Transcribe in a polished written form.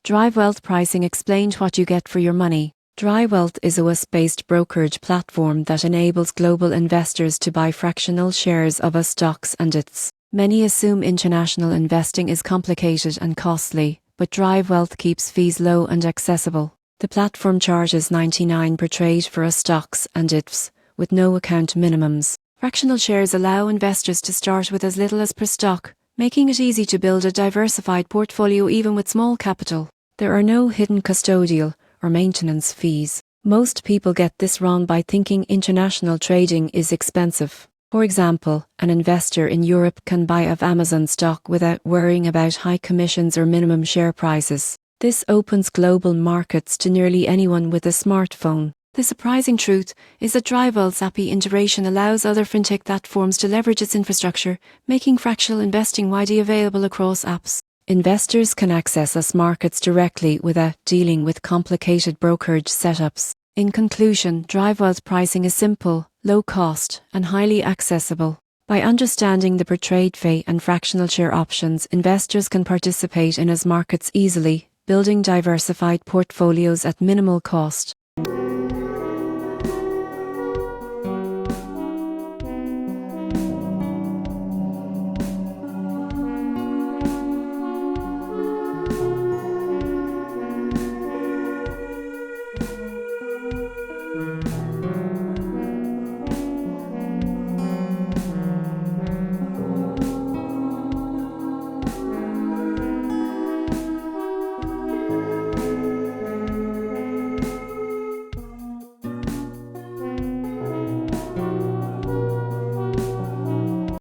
DriveWealth pricing explained what you get for your money. DriveWealth is a US-based brokerage platform that enables global investors to buy fractional shares of US stocks and ETFs. Many assume international investing is complicated and costly, but DriveWealth keeps fees low and accessible. The platform charges $99 per trade for US stocks and ETFs, with no account minimums. Fractional shares allow investors to start with as little as per stock, making it easy to build a diversified portfolio even with small capital. There are no hidden custodial or maintenance fees. Most people get this wrong by thinking international trading is expensive. For example, an investor in Europe can buy of Amazon stock without worrying about high commissions or minimum share prices. This opens global markets to nearly anyone with a smartphone. The surprising truth is that DriveWealth's API integration allows other fintech platforms to leverage its infrastructure, making fractional investing widely available across apps. Investors can access US markets directly without dealing with complicated brokerage setups. In conclusion, DriveWealth pricing is simple, low cost, and highly accessible. By understanding the per trade fee and fractional share options, investors can participate in US markets easily, building diversified portfolios at minimal cost.